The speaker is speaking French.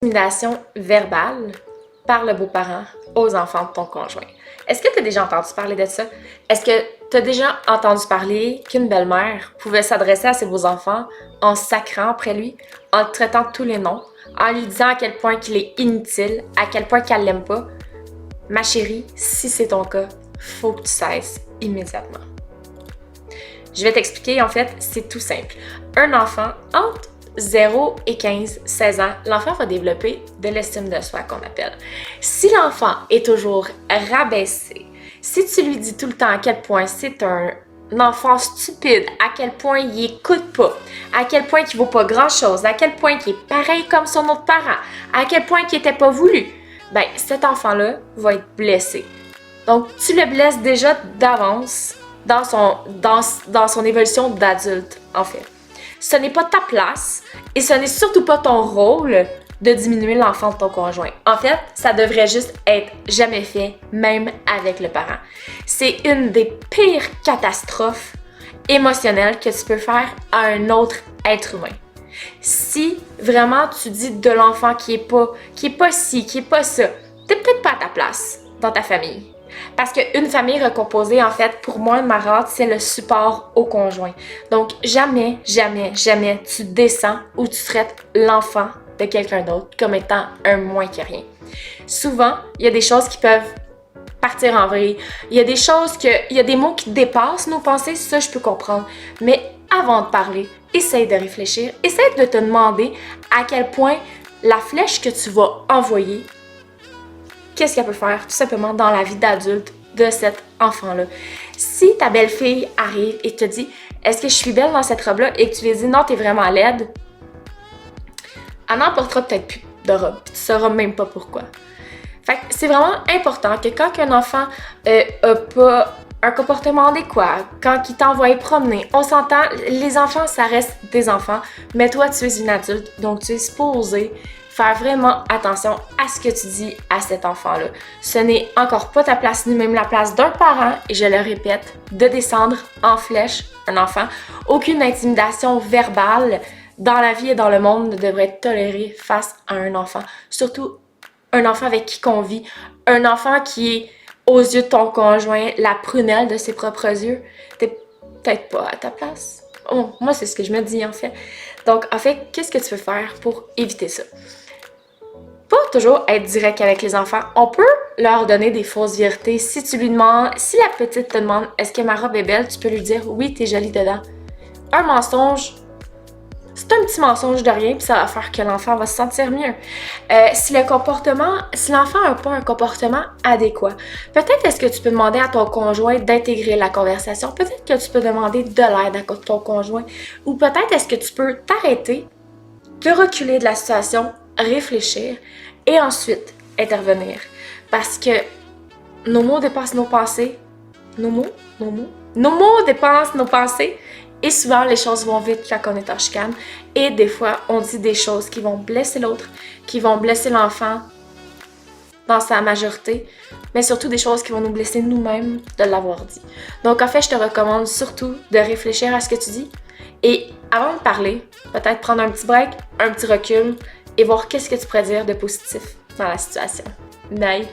Intimidation verbale par le beau-parent aux enfants de ton conjoint. Est-ce que tu as déjà entendu parler de ça? Est-ce que tu as déjà entendu parler qu'une belle-mère pouvait s'adresser à ses beaux-enfants en sacrant après lui, en le traitant de tous les noms, en lui disant à quel point qu'il est inutile, à quel point qu'elle l'aime pas? Ma chérie, si c'est ton cas, faut que tu cesses immédiatement. Je vais t'expliquer, en fait, c'est tout simple. Un enfant, entre 0 et 16 ans, l'enfant va développer de l'estime de soi qu'on appelle. Si l'enfant est toujours rabaissé, si tu lui dis tout le temps à quel point c'est un enfant stupide, à quel point il écoute pas, à quel point il vaut pas grand-chose, à quel point il est pareil comme son autre parent, à quel point il était pas voulu, ben cet enfant-là va être blessé. Donc tu le blesses déjà d'avance dans son évolution d'adulte, en fait. Ce n'est pas ta place et ce n'est surtout pas ton rôle de diminuer l'enfant de ton conjoint. En fait, ça devrait juste être jamais fait, même avec le parent. C'est une des pires catastrophes émotionnelles que tu peux faire à un autre être humain. Si vraiment tu dis de l'enfant qui est pas ci, qui est pas ça, t'es peut-être pas à ta place dans ta famille. Parce qu'une famille recomposée, en fait, pour moi, Marat, c'est le support au conjoint. Donc, jamais, jamais, jamais tu descends ou tu traites l'enfant de quelqu'un d'autre comme étant un moins que rien. Souvent, il y a des choses qui peuvent partir en vrille. Il y a des mots qui dépassent nos pensées, ça, je peux comprendre. Mais avant de parler, essaye de réfléchir. Essaye de te demander à quel point la flèche que tu vas envoyer, qu'est-ce qu'elle peut faire tout simplement dans la vie d'adulte de cet enfant-là. Si ta belle-fille arrive et te dit « Est-ce que je suis belle dans cette robe-là? » et que tu lui dis « Non, t'es vraiment laide », elle n'en portera peut-être plus de robe, puis tu sauras même pas pourquoi. Fait que c'est vraiment important que quand un enfant a pas un comportement adéquat, quand il t'envoie promener, on s'entend, les enfants, ça reste des enfants, mais toi, tu es une adulte, donc tu es supposé faire vraiment attention à ce que tu dis à cet enfant-là. Ce n'est encore pas ta place, ni même la place d'un parent, et je le répète, de descendre en flèche un enfant. Aucune intimidation verbale dans la vie et dans le monde ne devrait être tolérée face à un enfant. Surtout un enfant avec qui on vit, un enfant qui est, aux yeux de ton conjoint, la prunelle de ses propres yeux. T'es peut-être pas à ta place. Oh, moi, c'est ce que je me dis, en fait. Donc, en fait, qu'est-ce que tu peux faire pour éviter ça? Pas toujours être direct avec les enfants. On peut leur donner des fausses vérités. Si tu lui demandes, si la petite te demande « Est-ce que ma robe est belle? » Tu peux lui dire « Oui, t'es jolie dedans. » Un mensonge, c'est un petit mensonge de rien, puis ça va faire que l'enfant va se sentir mieux. Si l'enfant n'a pas un comportement adéquat, peut-être est-ce que tu peux demander à ton conjoint d'intégrer la conversation, peut-être que tu peux demander de l'aide à ton conjoint, ou peut-être est-ce que tu peux t'arrêter, te reculer de la situation, réfléchir, et ensuite intervenir. Parce que nos mots dépassent nos pensées. Nos mots dépassent nos pensées. Et souvent, les choses vont vite quand on est en chicane. Et des fois, on dit des choses qui vont blesser l'autre, qui vont blesser l'enfant dans sa majorité, mais surtout des choses qui vont nous blesser nous-mêmes de l'avoir dit. Donc, en fait, je te recommande surtout de réfléchir à ce que tu dis. Et avant de parler, peut-être prendre un petit break, un petit recul et voir qu'est-ce que tu pourrais dire de positif dans la situation. Bye!